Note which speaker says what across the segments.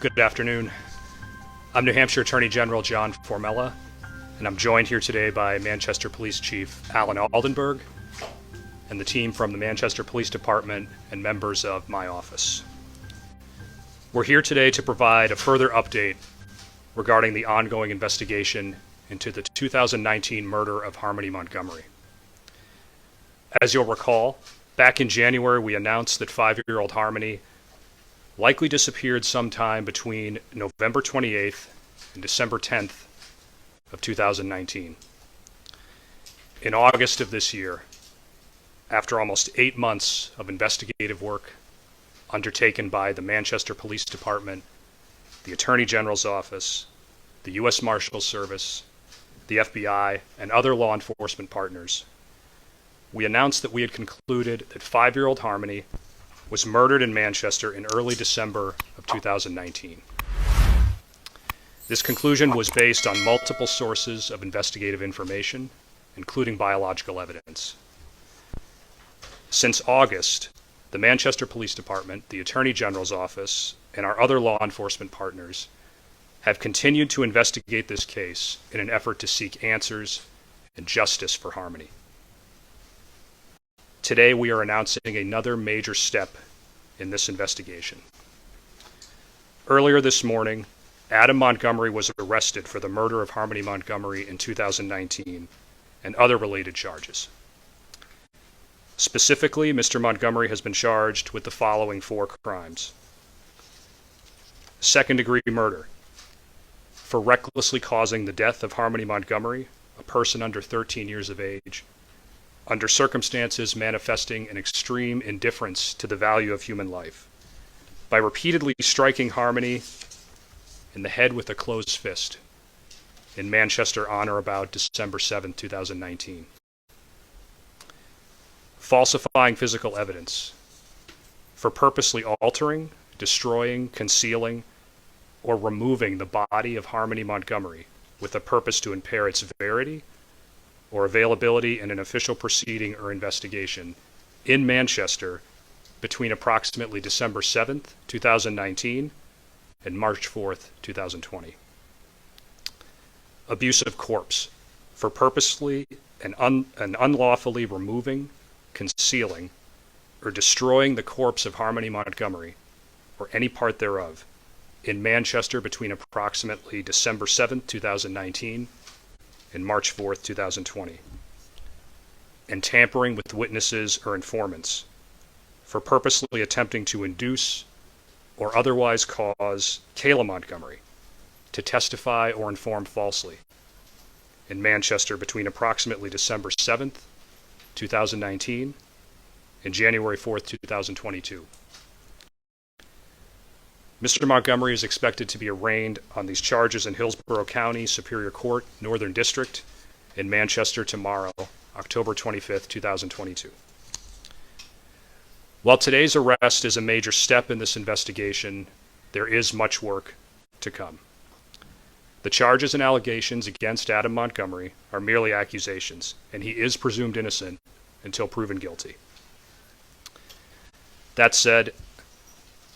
Speaker 1: Good afternoon. I'm New Hampshire Attorney General John Formella, and I'm joined here today by Manchester Police Chief Alan Aldenberg and the team from the Manchester Police Department and members of my office. We're here today to provide a further update regarding the ongoing investigation into the 2019 murder of Harmony Montgomery. As you'll recall, back in January we announced that 5-year-old Harmony likely disappeared sometime between November 28th and December 10th of 2019. In August of this year, after almost 8 months of investigative work undertaken by the Manchester Police Department, the Attorney General's Office, the U.S. Marshals Service, the FBI, and other law enforcement partners, we announced that we had concluded that 5-year-old Harmony was murdered in Manchester in early December of 2019. This conclusion was based on multiple sources of investigative information, including biological evidence. Since August, the Manchester Police Department, the Attorney General's Office, and our other law enforcement partners have continued to investigate this case in an effort to seek answers and justice for Harmony. Today, we are announcing another major step in this investigation. Earlier this morning, Adam Montgomery was arrested for the murder of Harmony Montgomery in 2019 and other related charges. Specifically, Mr. Montgomery has been charged with the following 4 crimes. Second-degree murder for recklessly causing the death of Harmony Montgomery, a person under 13 years of age, under circumstances manifesting an extreme indifference to the value of human life, by repeatedly striking Harmony in the head with a closed fist in Manchester on or about December 7, 2019. Falsifying physical evidence for purposely altering, destroying, concealing, or removing the body of Harmony Montgomery with a purpose to impair its verity or availability in an official proceeding or investigation in Manchester between approximately December 7th, 2019 and March 4th, 2020. Abuse of corpse for purposely and unlawfully removing, concealing, or destroying the corpse of Harmony Montgomery or any part thereof in Manchester between approximately December 7th, 2019 and March 4th, 2020, and tampering with witnesses or informants for purposely attempting to induce or otherwise cause Kayla Montgomery to testify or inform falsely in Manchester between approximately December 7th, 2019 and January 4th, 2022. Mr. Montgomery is expected to be arraigned on these charges in Hillsborough County Superior Court, Northern District, in Manchester tomorrow, October 25th, 2022. While today's arrest is a major step in this investigation, there is much work to come. The charges and allegations against Adam Montgomery are merely accusations, and he is presumed innocent until proven guilty. That said,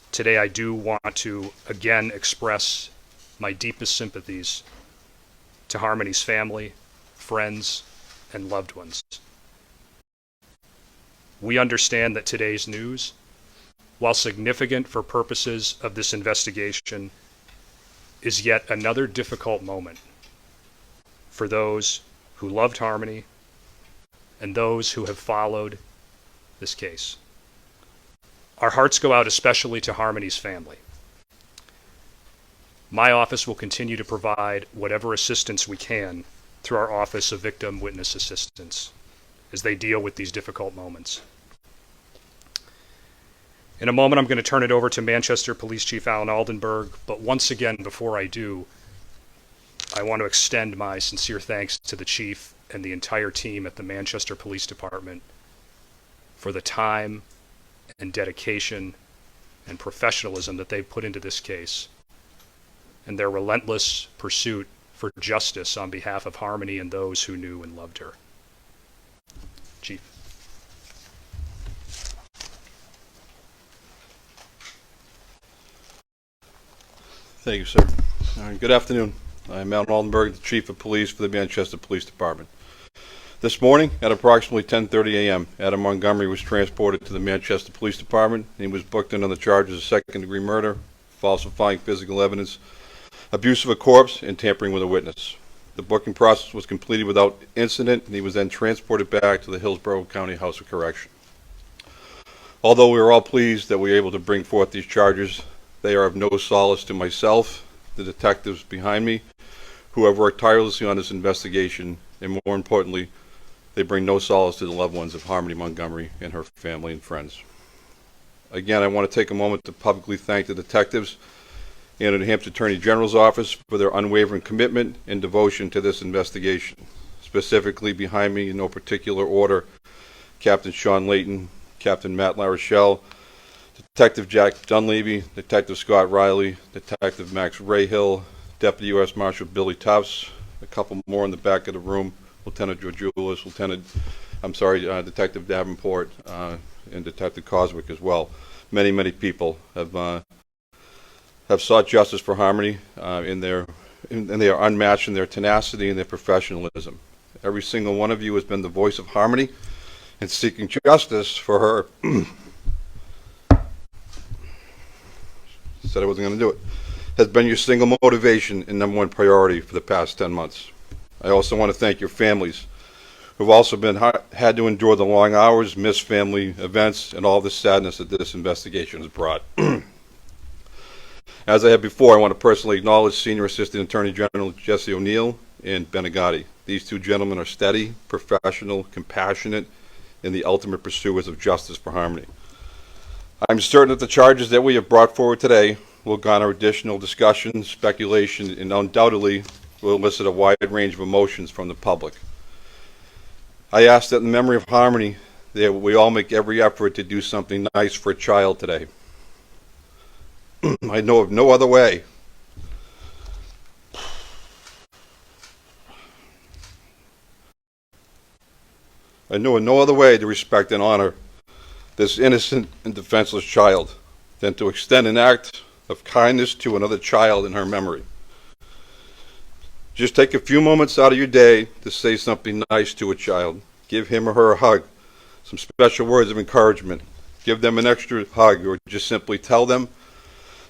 Speaker 1: today I do want to again express my deepest sympathies to Harmony's family, friends, and loved ones. We understand that today's news, while significant for purposes of this investigation, is yet another difficult moment for those who loved Harmony and those who have followed this case. Our hearts go out especially to Harmony's family. My office will continue to provide whatever assistance we can through our Office of Victim Witness Assistance as they deal with these difficult moments. In a moment, I'm going to turn it over to Manchester Police Chief Alan Aldenberg, but once again, before I do, I want to extend my sincere thanks to the Chief and the entire team at the Manchester Police Department for the time and dedication and professionalism that they've put into this case, and their relentless pursuit for justice on behalf of Harmony and those who knew and loved her. Chief.
Speaker 2: Thank you, sir. All right, good afternoon. I'm Alan Aldenberg, the Chief of Police for the Manchester Police Department. This morning, at approximately 10:30 a.m., Adam Montgomery was transported to the Manchester Police Department, and he was booked in on the charges of second-degree murder, falsifying physical evidence, abuse of a corpse, and tampering with a witness. The booking process was completed without incident, and he was then transported back to the Hillsborough County House of Correction. Although we are all pleased that we were able to bring forth these charges, they are of no solace to myself, the detectives behind me, who have worked tirelessly on this investigation, and more importantly, they bring no solace to the loved ones of Harmony Montgomery and her family and friends. Again, I want to take a moment to publicly thank the detectives and the New Hampshire Attorney General's Office for their unwavering commitment and devotion to this investigation. Specifically behind me, in no particular order, Captain Sean Layton, Captain Matt LaRochelle, Detective Jack Dunleavy, Detective Scott Riley, Detective Max Rayhill, Deputy U.S. Marshal Billy Tufts, a couple more in the back of the room, Lieutenant Georgioulis, Detective Davenport, and Detective Coswick as well. Many, many people have sought justice for Harmony, and they are unmatched in their tenacity and their professionalism. Every single one of you has been the voice of Harmony in seeking justice for her. Said I wasn't going to do it. Has been your single motivation and number one priority for the past 10 months. I also want to thank your families, who've also had to endure the long hours, missed family events, and all the sadness that this investigation has brought. As I have before, I want to personally acknowledge Senior Assistant Attorney General Jesse O'Neill and Benegatti. These two gentlemen are steady, professional, compassionate, and the ultimate pursuers of justice for Harmony. I'm certain that the charges that we have brought forward today will garner additional discussion, speculation, and undoubtedly will elicit a wide range of emotions from the public. I ask that in memory of Harmony, that we all make every effort to do something nice for a child today. I know of no other way. I know of no other way to respect and honor this innocent and defenseless child than to extend an act of kindness to another child in her memory. Just take a few moments out of your day to say something nice to a child. Give him or her a hug, some special words of encouragement. Give them an extra hug, or just simply tell them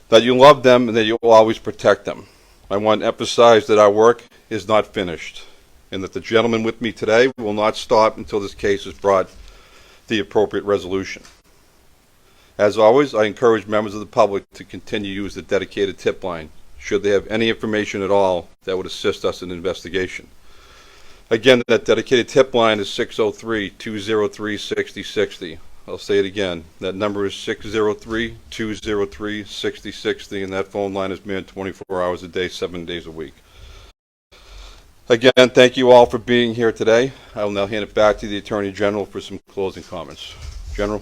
Speaker 2: that you love them and that you will always protect them. I want to emphasize that our work is not finished, and that the gentleman with me today will not stop until this case is brought the appropriate resolution. As always, I encourage members of the public to continue to use the dedicated tip line should they have any information at all that would assist us in the investigation. Again, that dedicated tip line is 603-203-6060. I'll say it again. That number is 603-203-6060, and that phone line is manned 24 hours a day, 7 days a week. Again, thank you all for being here today. I will now hand it back to the Attorney General for some closing comments. General.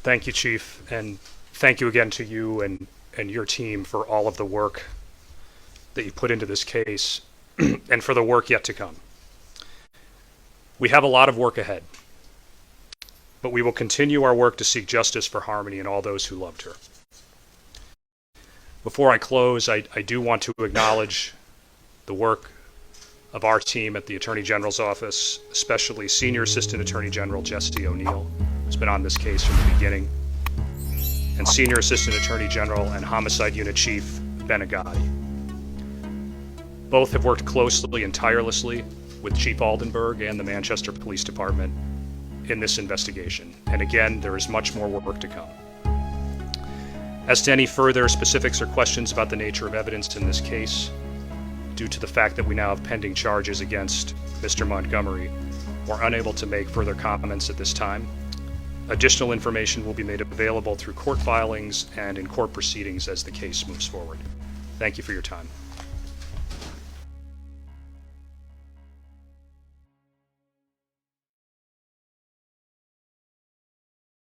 Speaker 1: Thank you, Chief, and thank you again to you and your team for all of the work that you put into this case and for the work yet to come. We have a lot of work ahead, but we will continue our work to seek justice for Harmony and all those who loved her. Before I close, I do want to acknowledge the work of our team at the Attorney General's Office, especially Senior Assistant Attorney General Jesse O'Neill, who's been on this case from the beginning, and Senior Assistant Attorney General and Homicide Unit Chief Benegatti. Both have worked closely and tirelessly with Chief Aldenberg and the Manchester Police Department in this investigation. And again, there is much more work to come. As to any further specifics or questions about the nature of evidence in this case, due to the fact that we now have pending charges against Mr. Montgomery, we're unable to make further comments at this time. Additional information will be made available through court filings and in court proceedings as the case moves forward. Thank you for your time.